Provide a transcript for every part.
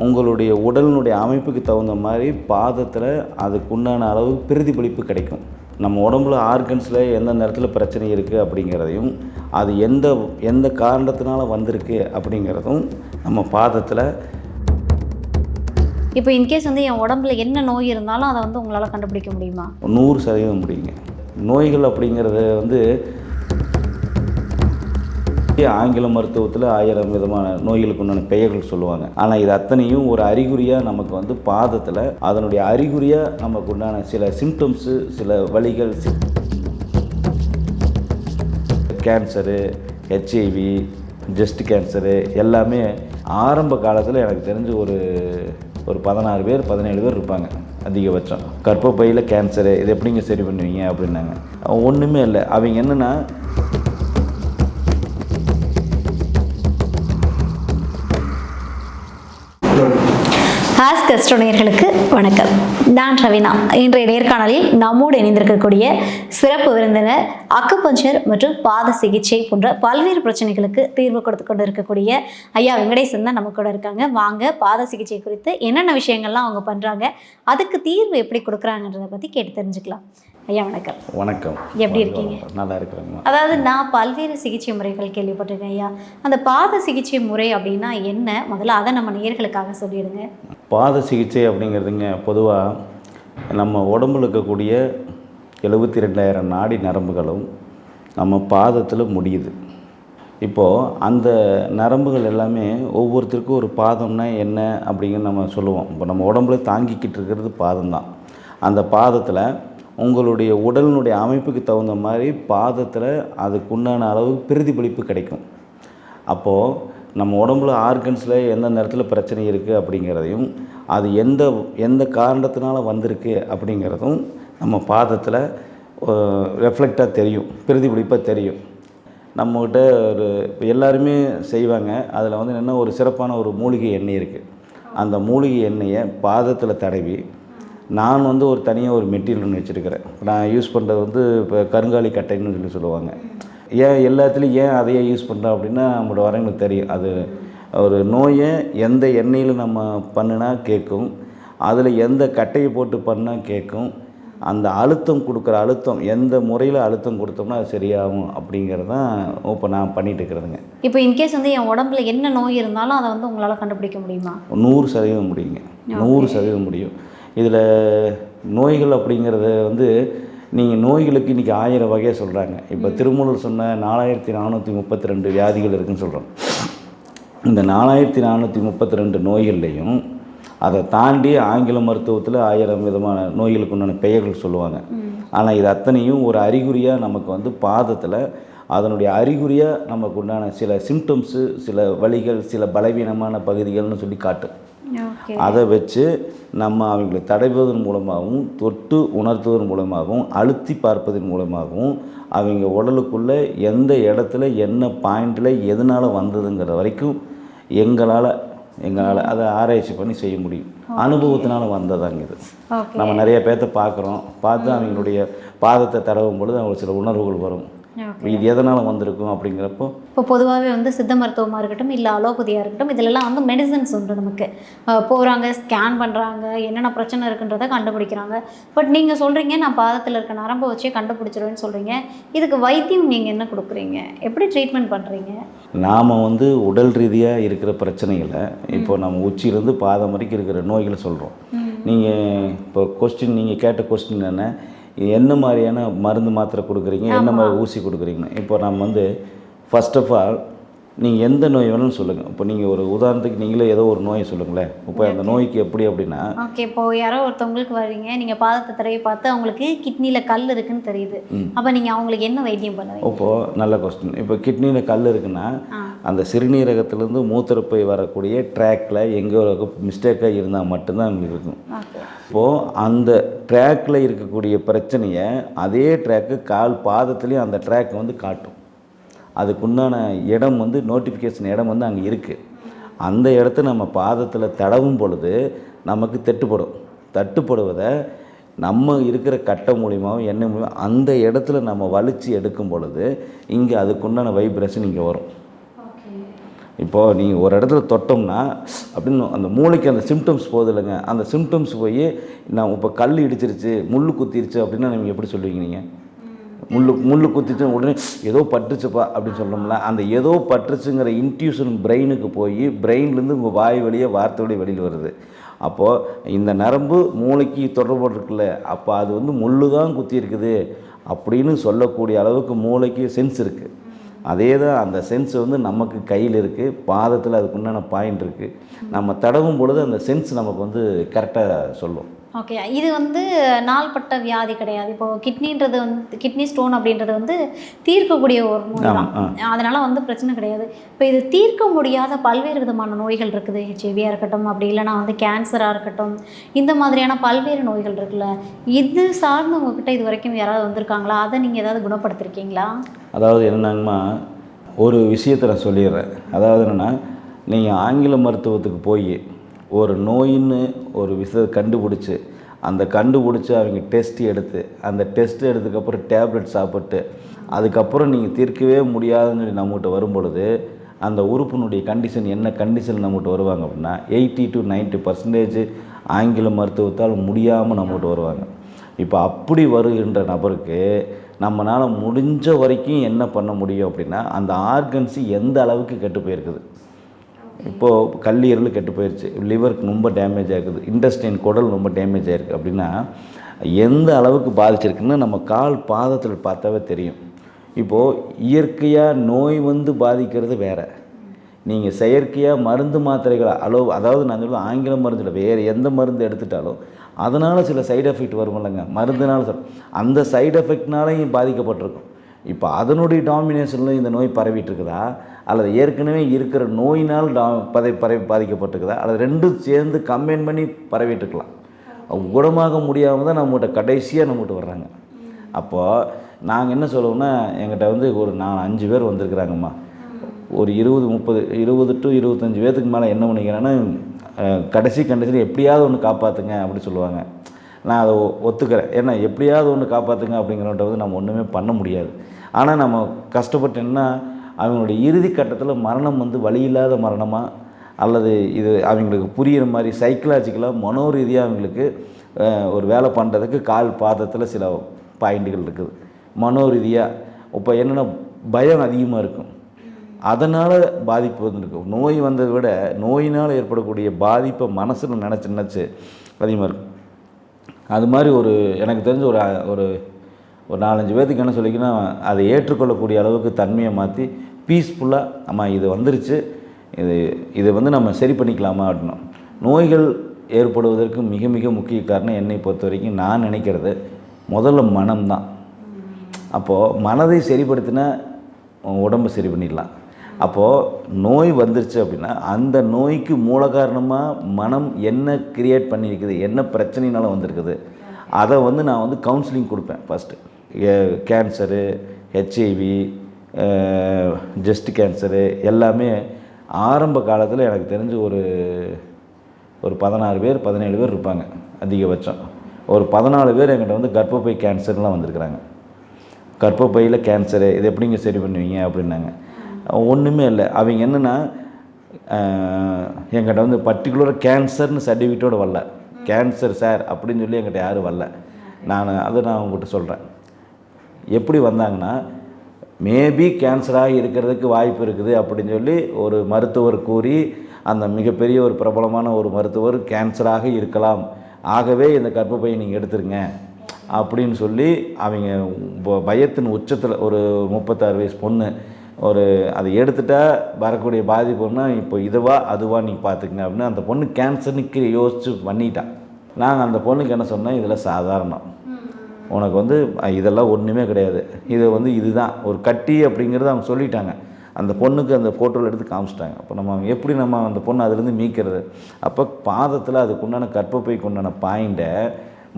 உங்களுடைய உடலினுடைய அமைப்புக்கு தகுந்த மாதிரி பாதத்தில் அதுக்குண்டான அளவு பிரதிபலிப்பு கிடைக்கும். நம்ம உடம்புல ஆர்கன்ஸில் எந்தெந்த இடத்துல பிரச்சனை இருக்குது அப்படிங்கிறதையும், அது எந்த காரணத்தினால வந்திருக்கு அப்படிங்கிறதும் நம்ம பாதத்தில். இப்போ இன்கேஸ் வந்து என் உடம்புல என்ன நோய் இருந்தாலும் அதை வந்து உங்களால் கண்டுபிடிக்க முடியுமா? 100% முடியுங்க. நோய்கள் அப்படிங்கிறது வந்து ஆங்கில மருத்துவத்தில் 1000 விதமான நோய்களுக்கு உண்டான பெயர்கள் சொல்லுவாங்க. ஆனால் இது அத்தனையும் ஒரு அறிகுறியாக நமக்கு வந்து பாதத்தில் அதனுடைய அறிகுறியாக நமக்கு உண்டான சில சிம்டம்ஸு, சில வலிகள். கேன்சரு, ஹெச்ஐவி, ஜெஸ்ட் கேன்சரு எல்லாமே ஆரம்ப காலத்தில் எனக்கு தெரிஞ்சு ஒரு 16 பேர் 17 பேர் இருப்பாங்க அதிகபட்சம். கர்ப்பப்பையில் கேன்சரு, இது எப்படிங்க சரி பண்ணுவீங்க அப்படின்னாங்க. ஒன்றுமே இல்லை. அவங்க என்னென்னா, ஆஸ்கஸ்ட்ரோனியர்களுக்கு வணக்கம். நான் ரவினா. இன்றைய நேர்காணலில் நம்மோடு இணைந்திருக்கக்கூடிய சிறப்பு விருந்தினர் அக்குபஞ்சர் மற்றும் பாத சிகிச்சை போன்ற பல்வேறு பிரச்சனைகளுக்கு தீர்வு கொடுத்து கொண்டு இருக்கக்கூடிய ஐயா வெங்கடேசன் தான் நம்ம கூட இருக்காங்க. வாங்க, பாத சிகிச்சை குறித்து என்னென்ன விஷயங்கள்லாம் அவங்க பண்ணுறாங்க, அதுக்கு தீர்வு எப்படி கொடுக்குறாங்கன்றதை பற்றி கேட்டு தெரிஞ்சுக்கலாம். ஐயா வணக்கம். வணக்கம். எப்படி இருக்கீங்க? நல்லா இருக்கிறேங்க. அதாவது நான் பல்வேறு சிகிச்சை முறைகள் கேள்விப்பட்டிருக்கேன் ஐயா. அந்த பாத சிகிச்சை முறை அப்படின்னா என்ன, முதல்ல அதை நம்ம நேயர்களுக்காக சொல்லிடுங்க. பாத சிகிச்சை அப்படிங்கிறதுங்க பொதுவாக நம்ம உடம்புல இருக்கக்கூடிய 72,000 நாடி நரம்புகளும் நம்ம பாதத்தில் முடியுது. இப்போது அந்த நரம்புகள் எல்லாமே ஒவ்வொருத்தருக்கும் ஒரு பாதம்னா என்ன அப்படிங்கிற நம்ம சொல்லுவோம். இப்போ நம்ம உடம்புல தாங்கிக்கிட்டு இருக்கிறது பாதம் தான். அந்த பாதத்தில் உங்களுடைய உடலினுடைய அமைப்புக்கு தகுந்த மாதிரி பாதத்தில் அதுக்குண்டான அளவு பிரதிபலிப்பு கிடைக்கும். அப்போது நம்ம உடம்புல ஆர்கன்ஸில் எந்தெந்த இடத்துல பிரச்சனை இருக்குது அப்படிங்கிறதையும், அது எந்த காரணத்தினால வந்திருக்கு அப்படிங்கிறதும் நம்ம பாதத்தில் ரெஃப்ளெக்டாக தெரியும், பிரதிபலிப்பாக தெரியும். நம்மக்கிட்ட எல்லாருமே செய்வாங்க. அதில் வந்து என்ன ஒரு சிறப்பான ஒரு மூலிகை எண்ணெய் இருக்குது. அந்த மூலிகை எண்ணெயை பாதத்தில் தடவி, நான் வந்து ஒரு தனியாக ஒரு மெட்டீரியல் ஒன்று வச்சுருக்கிறேன். நான் யூஸ் பண்ணுறது வந்து இப்போ கருங்காலி கட்டைன்னு சொல்லுவாங்க. எல்லாத்துலேயும் அதையே யூஸ் பண்ணுறோம் அப்படின்னா நம்மளோட வரவங்களுக்கு தெரியும். அது ஒரு நோயை எந்த எண்ணெயில் நம்ம பண்ணினா கேட்கும், அதில் எந்த கட்டையை போட்டு பண்ணால் கேட்கும், அந்த அழுத்தம் கொடுக்குற அழுத்தம் எந்த முறையில் அழுத்தம் கொடுத்தோம்னா அது சரியாகும் அப்படிங்கிறது தான் இப்போ நான் பண்ணிகிட்டு இருக்கிறதுங்க. இப்போ இன்கேஸ் வந்து என் உடம்புல என்ன நோய் இருந்தாலும் அதை வந்து உங்களால் கண்டுபிடிக்க முடியுமா? 100% முடியுங்க. 100% முடியும். இதில் நோய்கள் அப்படிங்கிறது வந்து நீங்கள் நோய்களுக்கு இன்றைக்கி 1000 வகையாக சொல்கிறாங்க. இப்போ திருமூலர் சொன்ன 4432 வியாதிகள் இருக்குதுன்னு சொல்கிறோம். இந்த 4432 நோய்கள்லையும் அதை தாண்டி ஆங்கில மருத்துவத்தில் 1000 விதமான நோய்களுக்கு உண்டான பெயர்கள் சொல்லுவாங்க. ஆனால் இது அத்தனையும் ஒரு அறிகுறியாக நமக்கு வந்து பாதத்தில் அதனுடைய அறிகுறியாக நமக்கு உண்டான சில சிம்டம்ஸு, சில வலிகள், சில பலவீனமான பகுதிகள்னு சொல்லி காட்டும். அதை வச்சு நம்ம அவங்களை தடவுவதன் மூலமாகவும், தொட்டு உணர்த்துவதன் மூலமாகவும், அழுத்தி பார்ப்பதன் மூலமாகவும் அவங்க உடலுக்குள்ளே எந்த இடத்துல என்ன பாயிண்டில் எதனால் வந்ததுங்கிற வரைக்கும் எங்களால் அதை ஆராய்ச்சி பண்ணி செய்ய முடியும். அனுபவத்தினால வந்ததாங்க இது. நம்ம நிறைய பேர்த்த பார்த்து அவங்களுடைய பாதத்தை தடவும் பொழுது அவங்களுக்கு சில உணர்வுகள் வரும். இது எதனால் வந்திருக்கும் அப்படிங்கிறப்போ, இப்போ பொதுவாகவே வந்து சித்த மருத்துவமாக இருக்கட்டும், இல்லை அலோபதியாக இருக்கட்டும், இதிலெல்லாம் வந்து மெடிசன்ஸ் உண்டு. நமக்கு போகிறாங்க, ஸ்கேன் பண்ணுறாங்க, என்னென்ன பிரச்சனை இருக்குன்றதை கண்டுபிடிக்கிறாங்க. பட் நீங்கள் சொல்கிறீங்க நான் பாதத்தில் இருக்க நரம்பை வச்சே கண்டுபிடிச்சிருவேன்னு சொல்கிறீங்க. இதுக்கு வைத்தியம் நீங்கள் என்ன கொடுக்குறீங்க, எப்படி ட்ரீட்மெண்ட் பண்ணுறீங்க? நாம் வந்து உடல் ரீதியாக இருக்கிற பிரச்சனைகளை இப்போ நம்ம உச்சியிலேருந்து பாதம் வரைக்கும் இருக்கிற நோய்களை சொல்கிறோம். நீங்கள் இப்போ நீங்கள் கேட்ட கொஸ்டின் என்ன மாதிரியான மருந்து மாத்திரை கொடுக்குறீங்க, என்ன மாதிரி ஊசி கொடுக்குறீங்கன்னு. இப்போ நம்ம வந்து ஃபர்ஸ்ட் ஆஃப் ஆல் நீங்கள் எந்த நோய் வேணும்னு சொல்லுங்கள். இப்போ நீங்கள் ஒரு உதாரணத்துக்கு நீங்களே ஏதோ ஒரு நோயை சொல்லுங்களேன். இப்போ அந்த நோய்க்கு எப்படி அப்படின்னா, ஓகே, இப்போ யாரோ ஒருத்தவங்களுக்கு வரீங்க, நீங்கள் பாதத்தை தடவி பார்த்து அவங்களுக்கு கிட்னியில் கல் இருக்குன்னு தெரியுது. அப்போ நீங்கள் அவங்களுக்கு என்ன வைத்தியம் பண்ணுவீங்க? இப்போது நல்ல கொஸ்டின். இப்போ கிட்னியில் கல் இருக்குன்னா அந்த சிறுநீரகத்திலேருந்து மூத்திரப்பை வரக்கூடிய ட்ராக்கில் எங்கே மிஸ்டேக்காக இருந்தால் மட்டும்தான் அவங்களுக்கு இருக்கும். இப்போது அந்த ட்ராக்கில் இருக்கக்கூடிய பிரச்சனையை அதே ட்ராக்கு பாதத்துலேயும் அந்த ட்ராக் வந்து காட்டும். அதுக்குண்டான இடம் வந்து நோட்டிஃபிகேஷன் இடம் வந்து அங்கே இருக்குது. அந்த இடத்த நம்ம பாதத்தில் தடவும் பொழுது நமக்கு தட்டுப்படுவதை நம்ம இருக்கிற கட்டை மூலியமாகவும் எண்ணெய் மூலியமாக அந்த இடத்துல நம்ம வலிச்சு எடுக்கும் பொழுது இங்கே அதுக்குண்டான வைப்ரேஷன் இங்கே வரும். இப்போது நீங்கள் ஒரு இடத்துல தொட்டோம்னா அப்படின்னு அந்த மூளைக்கு அந்த சிம்டம்ஸ் போகுது இல்லைங்க, அந்த சிம்டம்ஸ் போய் நான் இப்போ கல் இடிச்சிருச்சு, முள் குத்திருச்சு அப்படின்னா நீங்கள் எப்படி சொல்லுவீங்க? நீங்கள் முள் குத்திச்சு உடனே ஏதோ பட்டுச்சுப்பா அப்படின்னு சொல்லணும்ல, அந்த ஏதோ பட்டுச்சுங்கிற இன்ட்யூஷன் பிரெயினுக்கு போய் பிரெயின்லேருந்து உங்கள் வாய் வழியே வார்த்தை வழி வெளியில் வருது. அப்போது இந்த நரம்பு மூளைக்கு தொடர்புஇருக்குல்ல, அப்போ அது வந்து முள்ளு தான் குத்தி இருக்குது அப்படின்னு சொல்லக்கூடிய அளவுக்கு மூளைக்கு சென்ஸ் இருக்குது. அதே தான் அந்த சென்ஸ் வந்து நமக்கு கையில் இருக்குது, பாதத்தில் அதுக்குண்டான பாயிண்ட் இருக்குது. நம்ம தடவும் பொழுது அந்த சென்ஸ் நமக்கு வந்து கரெக்டாக சொல்லும். ஓகே, இது வந்து நாள்பட்ட வியாதி கிடையாது. இப்போ கிட்னின்றது வந்து கிட்னி ஸ்டோன் அப்படின்றது வந்து தீர்க்கக்கூடிய ஒரு நோய் தான், அதனால் வந்து பிரச்சனை கிடையாது. இப்போ இது தீர்க்க முடியாத பல்வேறு விதமான நோய்கள் இருக்குது. ஹெச்ஐவியாக இருக்கட்டும், அப்படி இல்லைனா வந்து கேன்சராக இருக்கட்டும், இந்த மாதிரியான பல்வேறு நோய்கள் இருக்குல்ல, இது சார்ந்து உங்ககிட்ட இது வரைக்கும் யாராவது வந்திருக்காங்களா? அதை நீங்கள் ஏதாவது குணப்படுத்திருக்கீங்களா? அதாவது என்னென்னா, ஒரு விஷயத்தை நான் சொல்லிடுறேன். அதாவது என்னென்னா, நீங்கள் ஆங்கில மருத்துவத்துக்கு போய் ஒரு நோயின்னு ஒரு விஷயத்தை கண்டுபிடிச்சி அவங்க டெஸ்ட் எடுத்து அந்த டெஸ்ட் எடுத்ததுக்கப்புறம் டேப்லெட் சாப்பிட்டு அதுக்கப்புறம் நீங்கள் தீர்க்கவே முடியாதுன்னு சொல்லி நம்மகிட்ட வரும்பொழுது அந்த உறுப்பினுடைய கண்டிஷன் என்ன கண்டிஷன் நம்மகிட்ட வருவாங்க அப்படின்னா 80 to 90% ஆங்கில மருத்துவத்தால் முடியாமல் நம்மகிட்ட வருவாங்க. இப்போ அப்படி வருகின்ற நபருக்கு நம்மளால் முடிஞ்ச வரைக்கும் என்ன பண்ண முடியும் அப்படின்னா, அந்த ஆர்கன்ஸு எந்த அளவுக்கு கெட்டு போயிருக்குது. இப்போது கல்லீரல் கெட்டு போயிடுச்சு, லிவருக்கு ரொம்ப டேமேஜ் ஆகுது, இன்டெஸ்டைன் குடல் ரொம்ப டேமேஜ் ஆகிருக்கு அப்படின்னா எந்த அளவுக்கு பாதிச்சிருக்குன்னு நம்ம கால் பாதத்தில் பார்த்தாவே தெரியும். இப்போது இயற்கையாக நோய் வந்து பாதிக்கிறது வேறு, நீங்கள் செயற்கையாக மருந்து மாத்திரைகளை அதாவது நான் சொல்லுவேன் ஆங்கில மருந்தில் வேறு எந்த மருந்து எடுத்துட்டாலும் அதனால் சில சைடு எஃபெக்ட் வரும் இல்லைங்க, மருந்துனால அந்த சைடு எஃபெக்ட்னாலையும் பாதிக்கப்பட்டிருக்கும். இப்போ அதனுடைய டாமினேஷனில் இந்த நோய் பரவிட்டு இருக்குதா, அல்லது ஏற்கனவே இருக்கிற நோயினால் பாதிக்கப்பட்டிருக்குதா, அல்லது ரெண்டும் சேர்ந்து கம்பைன் பண்ணி பரவிட்டுருக்கலாம். குணமாக முடியாமல் தான் நம்மகிட்ட கடைசியாக நம்மகிட்ட வர்றாங்க. அப்போது நாங்கள் என்ன சொல்லுவோம்னா, எங்கிட்ட வந்து ஒரு 4-5 பேர் வந்திருக்கிறாங்கம்மா, ஒரு 20 to 25 பேர்த்துக்கு மேலே என்ன பண்ணிக்கிறேன்னா, கடைசியில் எப்படியாவது ஒன்று காப்பாற்றுங்க அப்படி சொல்லுவாங்க. நான் அதை ஒத்துக்கிறேன். ஏன்னா எப்படியாவது ஒன்று காப்பாற்றுங்க அப்படிங்கிறவன்ட்ட வந்து நம்ம ஒன்றுமே பண்ண முடியாது. ஆனால் நம்ம கஷ்டப்பட்டோன்னா அவங்களுடைய இறுதி கட்டத்தில் மரணம் வந்து வழி இல்லாத மரணமாக, அல்லது இது அவங்களுக்கு புரிகிற மாதிரி சைக்கலாஜிக்கலாக மனோரீதியாக அவங்களுக்கு ஒரு வேலை பண்ணுறதுக்கு கால் பாதத்தில் சில பாயிண்ட்டுகள் இருக்குது. மனோரீதியாக இப்போ என்னென்னா பயம் அதிகமாக இருக்கும், அதனால் பாதிப்பு வந்துருக்கும். நோய் வந்ததை விட நோயினால் ஏற்படக்கூடிய பாதிப்பை மனசில் நினச்சி அதிகமாக இருக்கும். அது மாதிரி எனக்கு தெரிஞ்ச ஒரு 4-5 பேர்த்துக்கு என்ன சொல்லிங்கன்னா, அதை ஏற்றுக்கொள்ளக்கூடிய அளவுக்கு தன்மையை மாற்றி பீஸ்ஃபுல்லாக அம்மா இது வந்துருச்சு, இது வந்து நம்ம சரி பண்ணிக்கலாமா அப்படின்னா. நோய்கள் ஏற்படுவதற்கு மிக மிக முக்கிய காரணம் என்னை பொறுத்த வரைக்கும் நான் நினைக்கிறது முதல்ல மனம்தான். அப்போது மனதை சரிப்படுத்தினா உடம்பு சரி பண்ணிடலாம். அப்போது நோய் வந்துருச்சு அப்படின்னா அந்த நோய்க்கு மூல காரணமாக மனம் என்ன கிரியேட் பண்ணியிருக்குது, என்ன பிரச்சனைனால வந்திருக்குது, அதை வந்து நான் வந்து கவுன்சிலிங் கொடுப்பேன். First cancer, HIV, just cancer எல்லாமே ஆரம்ப காலத்தில் எனக்கு தெரிஞ்சு ஒரு 16 பேர் 17 பேர் இருப்பாங்க அதிகபட்சம். ஒரு 14 பேர் என்கிட்ட வந்து கர்ப்பப்பை கேன்சர்லாம் வந்திருக்கிறாங்க. கர்ப்பப்பையில் கேன்சரு, இது எப்படிங்க சரி பண்ணுவீங்க அப்படின்னாங்க. ஒன்றுமே இல்லை, அவங்க என்னென்னா என்கிட்ட வந்து பர்டிகுலராக கேன்சர்னு சர்டிஃபிகேட்டோடு வரல, கேன்சர் சார் அப்படின்னு சொல்லி என்கிட்ட யாரும் வரல. நான் உங்கள்கிட்ட சொல்கிறேன். எப்படி வந்தாங்கன்னா, மேபி கேன்சராக இருக்கிறதுக்கு வாய்ப்பு இருக்குது அப்படின்னு சொல்லி ஒரு மருத்துவர் கூறி, அந்த மிகப்பெரிய ஒரு பிரபலமான ஒரு மருத்துவர் கேன்சராக இருக்கலாம், ஆகவே இந்த கர்ப்பப்பையை நீங்கள் எடுத்துருங்க அப்படின்னு சொல்லி அவங்க பயத்தின் உச்சத்தில் ஒரு 36 வயசு பொண்ணு அதை எடுத்துட்டா வரக்கூடிய பாதிப்புன்னா இப்போ இதுவா அதுவா நீங்கள் பார்த்துக்கங்க அப்படின்னு அந்த பொண்ணு கேன்சர்னுக்கு யோசித்து பண்ணிட்டான். நாங்கள் அந்த பொண்ணுக்கு என்ன சொன்னோம், இதில் சாதாரணம், உனக்கு வந்து இதெல்லாம் ஒன்றுமே கிடையாது, இது வந்து இதுதான் ஒரு கட்டி அப்படிங்கிறத அவங்க சொல்லிட்டாங்க. அந்த பொண்ணுக்கு அந்த ஃபோட்டோவில் எடுத்து காமிச்சிட்டாங்க. அப்போ நம்ம எப்படி அந்த பொண்ணு அதுலேருந்து மீட்கிறது? அப்போ பாதத்தில் அதுக்குண்டான கர்ப்பப்பைக்கு உண்டான பாயிண்ட்டை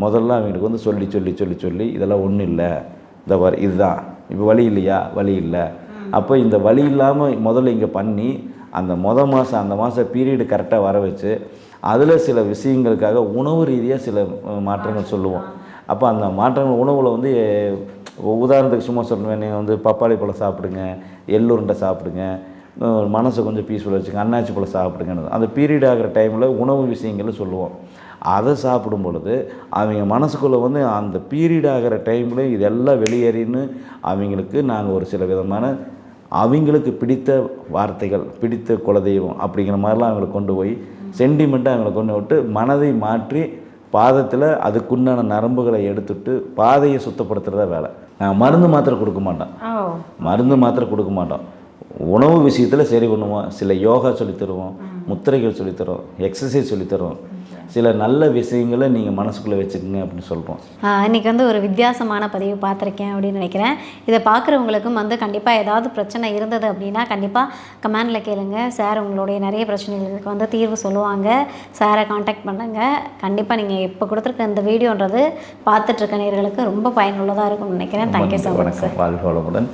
முதல்ல அவங்களுக்கு வந்து சொல்லி சொல்லி சொல்லி சொல்லி இதெல்லாம் ஒன்றும் இல்லை, இந்த இதுதான், இப்போ வலி இல்லையா, வலி இல்லை, அப்போ இந்த வலி இல்லாமல் முதல்ல இங்கே பண்ணி அந்த அந்த மாதம் பீரியடு கரெக்டாக வர வச்சு அதில் சில விஷயங்களுக்காக உணவு ரீதியாக சில மாற்றங்கள் சொல்லுவோம். அப்போ அந்த மாற்றங்கள் உணவில் வந்து உதாரணத்துக்கு சும்மா சொல்லணும், நீங்கள் வந்து பப்பாளி பழம் சாப்பிடுங்க, எள்ளுருண்டை சாப்பிடுங்க, மனசை கொஞ்சம் பீஸ்ஃபுல்லாக வச்சுங்க, அன்னாச்சி பழம் சாப்பிடுங்கன்னு அந்த பீரியட் ஆகிற டைமில் உணவு விஷயங்களை சொல்லுவோம். அதை சாப்பிடும் பொழுது அவங்க மனசுக்குள்ளே வந்து அந்த பீரியட் ஆகிற டைமில் இதெல்லாம் வெளியேறின்னு அவங்களுக்கு நாங்கள் ஒரு சில விதமான அவங்களுக்கு பிடித்த வார்த்தைகள், பிடித்த குலதெய்வம் அப்படிங்கிற மாதிரிலாம் அவங்களுக்கு கொண்டு போய் சென்டிமெண்ட்டாக அவங்களை கொண்டு விட்டு மனதை மாற்றி பாதத்தில் அதுக்குண்டான நரம்புகளை எடுத்துட்டு பாதையை சுத்தப்படுத்துகிறதா வேலை. நான் மருந்து மாத்திரை கொடுக்க மாட்டோம், மருந்து மாத்திரை கொடுக்க மாட்டோம். உணவு விஷயத்தில் சரி பண்ணுவோம். சில யோகா சொல்லித்தருவோம், முத்திரைகள் சொல்லித்தரோம், எக்ஸசைஸ் சொல்லித்தரோம். சில நல்ல விஷயங்களை நீங்கள் மனசுக்குள்ளே வச்சுக்கோங்க அப்படின்னு சொல்கிறோம். இன்றைக்கி வந்து ஒரு வித்தியாசமான பதிவு பார்த்துருக்கேன் அப்படின்னு நினைக்கிறேன். இதை பார்க்குறவங்களுக்கும் வந்து கண்டிப்பாக ஏதாவது பிரச்சனை இருந்தது அப்படின்னா கண்டிப்பாக கமெண்டில் கேளுங்க. சார் உங்களுடைய நிறைய பிரச்சனைகளுக்கு வந்து தீர்வு சொல்லுவாங்க. சாரை காண்டாக்ட் பண்ணுங்க. கண்டிப்பாக நீங்கள் இப்போ கொடுத்துருக்க இந்த வீடியோன்றது பார்த்துட்ருக்க நேயர்களுக்கு ரொம்ப பயனுள்ளதாக இருக்கும்னு நினைக்கிறேன். Thank you so much sir. வாழ்க வளமுடன்.